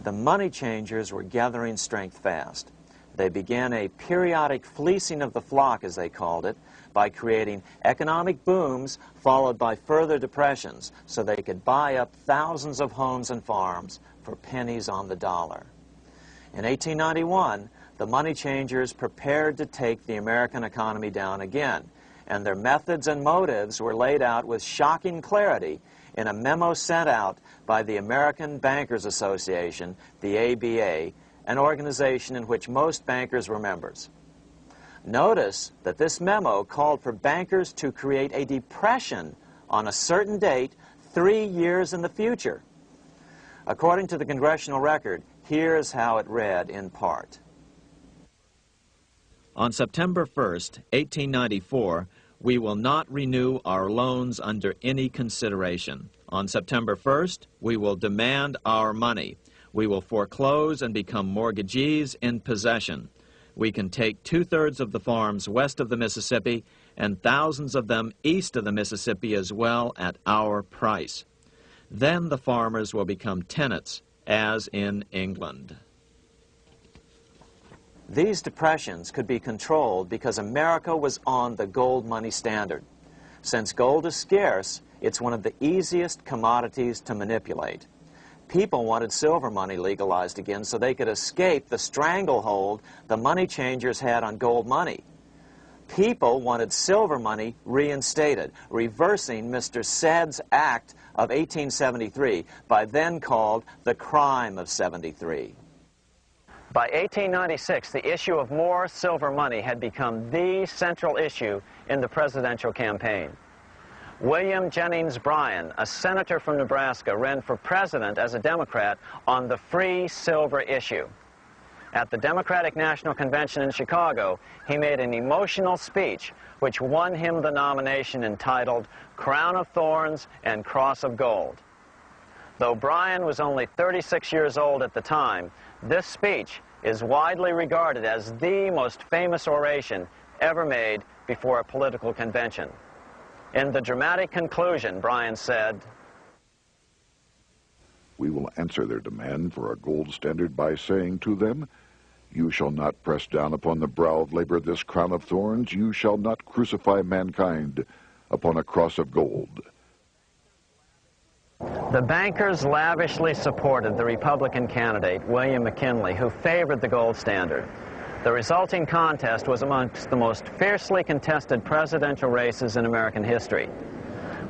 the money changers were gathering strength fast. They began a periodic fleecing of the flock, as they called it, by creating economic booms followed by further depressions so they could buy up thousands of homes and farms for pennies on the dollar. In 1891, the money changers prepared to take the American economy down again, and their methods and motives were laid out with shocking clarity in a memo sent out by the American Bankers Association, the ABA, an organization in which most bankers were members. Notice that this memo called for bankers to create a depression on a certain date 3 years in the future. According to the congressional record, here's how it read in part. On September 1st, 1894, we will not renew our loans under any consideration. On September 1st, we will demand our money. We will foreclose and become mortgagees in possession. We can take 2/3 of the farms west of the Mississippi and thousands of them east of the Mississippi as well at our price. Then the farmers will become tenants, as in England. These depressions could be controlled because America was on the gold money standard. Since gold is scarce, it's one of the easiest commodities to manipulate. People wanted silver money legalized again so they could escape the stranglehold the money changers had on gold money. People wanted silver money reinstated, reversing Mr. Said's Act of 1873, by then called the Crime of '73. By 1896, the issue of more silver money had become the central issue in the presidential campaign. William Jennings Bryan, a senator from Nebraska, ran for president as a Democrat on the free silver issue. At the Democratic National Convention in Chicago, he made an emotional speech which won him the nomination entitled Crown of Thorns and Cross of Gold. Though Bryan was only 36 years old at the time, this speech is widely regarded as the most famous oration ever made before a political convention. In the dramatic conclusion, Bryan said, "We will answer their demand for a gold standard by saying to them, you shall not press down upon the brow of labor this crown of thorns, you shall not crucify mankind upon a cross of gold." The bankers lavishly supported the Republican candidate, William McKinley, who favored the gold standard. The resulting contest was amongst the most fiercely contested presidential races in American history.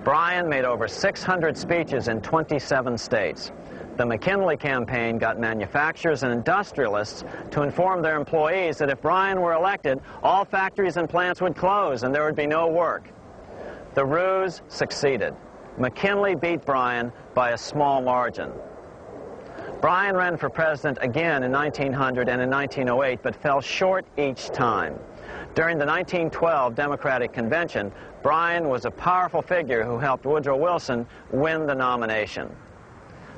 Bryan made over 600 speeches in 27 states. The McKinley campaign got manufacturers and industrialists to inform their employees that if Bryan were elected, all factories and plants would close and there would be no work. The ruse succeeded. McKinley beat Bryan by a small margin. Bryan ran for president again in 1900 and in 1908, but fell short each time. During the 1912 Democratic Convention, Bryan was a powerful figure who helped Woodrow Wilson win the nomination.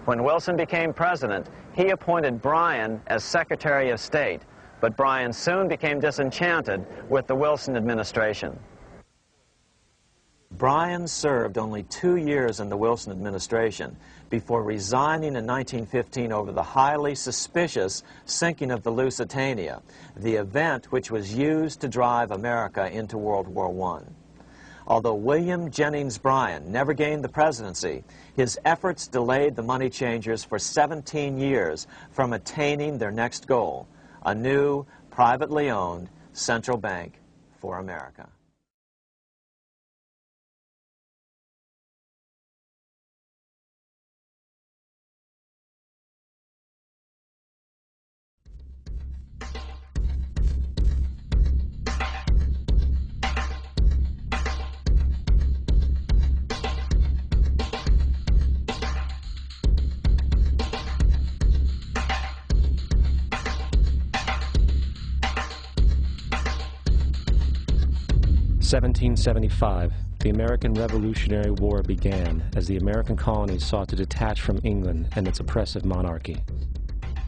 When Wilson became president, he appointed Bryan as Secretary of State, but Bryan soon became disenchanted with the Wilson administration. Bryan served only 2 years in the Wilson administration before resigning in 1915 over the highly suspicious sinking of the Lusitania, the event which was used to drive America into World War I. Although William Jennings Bryan never gained the presidency, his efforts delayed the money changers for 17 years from attaining their next goal, a new, privately owned central bank for America. (1775), the American Revolutionary War began as the American colonies sought to detach from England and its oppressive monarchy.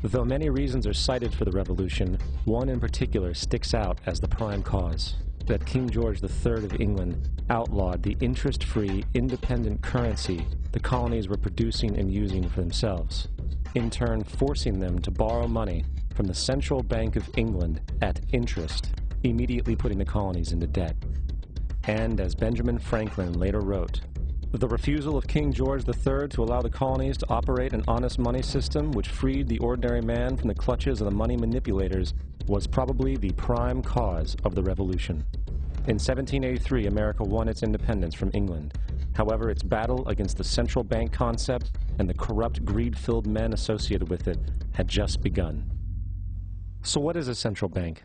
Though many reasons are cited for the revolution, one in particular sticks out as the prime cause: that King George III of England outlawed the interest-free, independent currency the colonies were producing and using for themselves. in turn forcing them to borrow money from the Central Bank of England at interest, immediately putting the colonies into debt. And as Benjamin Franklin later wrote, the refusal of King George III to allow the colonies to operate an honest money system which freed the ordinary man from the clutches of the money manipulators was probably the prime cause of the Revolution. In 1783, America won its independence from England. However, its battle against the central bank concept and the corrupt, greed-filled men associated with it had just begun. So what is a central bank?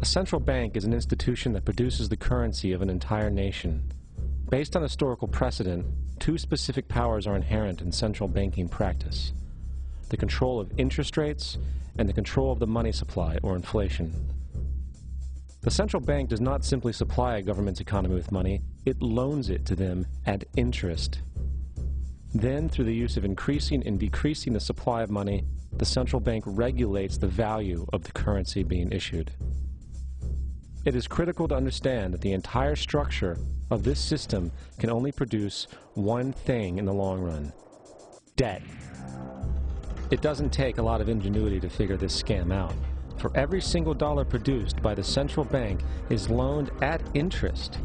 A central bank is an institution that produces the currency of an entire nation. Based on historical precedent, two specific powers are inherent in central banking practice: the control of interest rates and the control of the money supply, or inflation. The central bank does not simply supply a government's economy with money, it loans it to them at interest. Then, through the use of increasing and decreasing the supply of money, the central bank regulates the value of the currency being issued. It is critical to understand that the entire structure of this system can only produce one thing in the long run: debt. It doesn't take a lot of ingenuity to figure this scam out. For every single dollar produced by the central bank is loaned at interest.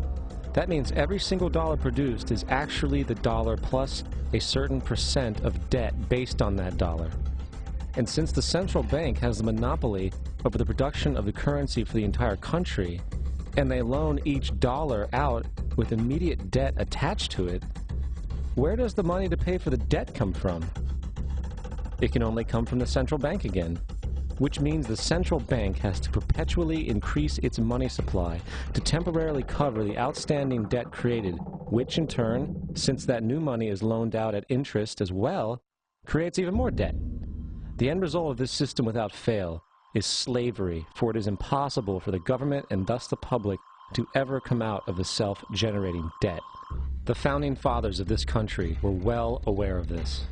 That means every single dollar produced is actually the dollar plus a certain percent of debt based on that dollar. And since the central bank has the monopoly over the production of the currency for the entire country, and they loan each dollar out with immediate debt attached to it, where does the money to pay for the debt come from? It can only come from the central bank again, which means the central bank has to perpetually increase its money supply to temporarily cover the outstanding debt created, which in turn, since that new money is loaned out at interest as well, creates even more debt. The end result of this system without fail is slavery, for it is impossible for the government and thus the public to ever come out of the self-generating debt. The founding fathers of this country were well aware of this.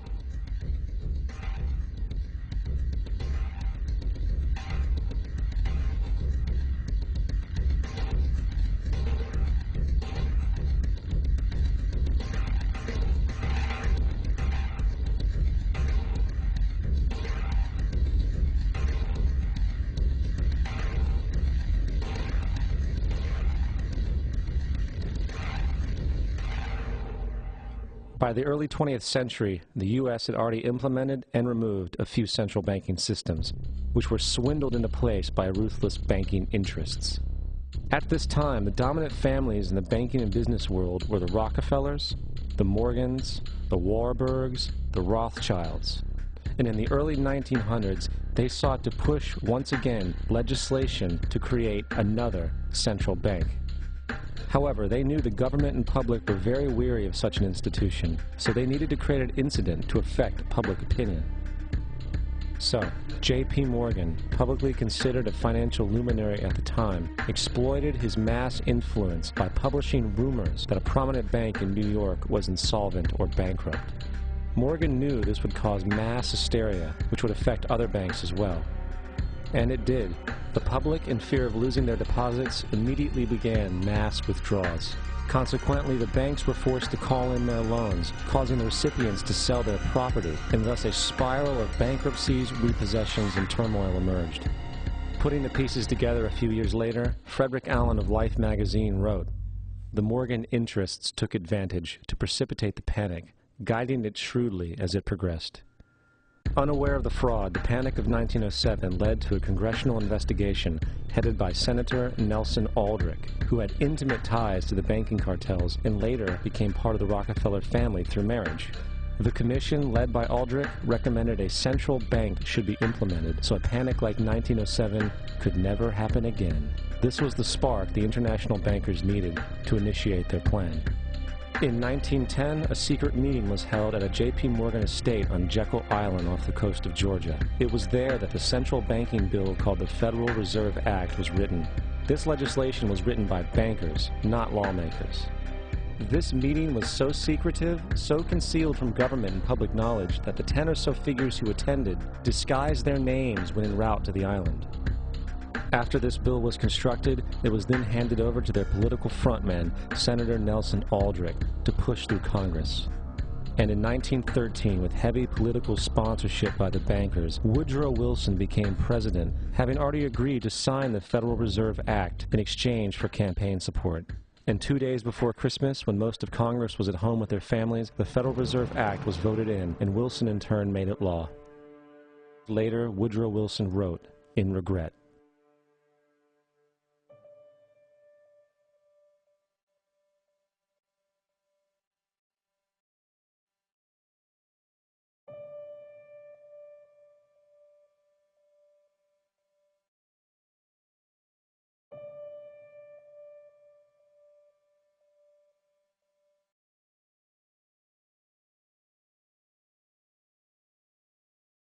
By the early 20th century, the U.S. had already implemented and removed a few central banking systems, which were swindled into place by ruthless banking interests. At this time, the dominant families in the banking and business world were the Rockefellers, the Morgans, the Warburgs, the Rothschilds. And in the early 1900s, they sought to push, once again, legislation to create another central bank. However, they knew the government and public were very weary of such an institution, so they needed to create an incident to affect public opinion. So, J.P. Morgan, publicly considered a financial luminary at the time, exploited his mass influence by publishing rumors that a prominent bank in New York was insolvent or bankrupt. Morgan knew this would cause mass hysteria, which would affect other banks as well. And it did. The public, in fear of losing their deposits, immediately began mass withdrawals. Consequently, the banks were forced to call in their loans, causing the recipients to sell their property, and thus a spiral of bankruptcies, repossessions, and turmoil emerged. Putting the pieces together a few years later, Frederick Allen of Life magazine wrote, "The Morgan interests took advantage to precipitate the panic, guiding it shrewdly as it progressed." Unaware of the fraud, the Panic of 1907 led to a congressional investigation headed by Senator Nelson Aldrich, who had intimate ties to the banking cartels and later became part of the Rockefeller family through marriage. The commission, led by Aldrich, recommended a central bank should be implemented so a panic like 1907 could never happen again. This was the spark the international bankers needed to initiate their plan. In 1910, a secret meeting was held at a J.P. Morgan estate on Jekyll Island off the coast of Georgia. It was there that the central banking bill called the Federal Reserve Act was written. This legislation was written by bankers, not lawmakers. This meeting was so secretive, so concealed from government and public knowledge that the 10 or so figures who attended disguised their names when en route to the island. After this bill was constructed, it was then handed over to their political frontman, Senator Nelson Aldrich, to push through Congress. And in 1913, with heavy political sponsorship by the bankers, Woodrow Wilson became president, having already agreed to sign the Federal Reserve Act in exchange for campaign support. And 2 days before Christmas, when most of Congress was at home with their families, the Federal Reserve Act was voted in, and Wilson in turn made it law. Later, Woodrow Wilson wrote, in regret,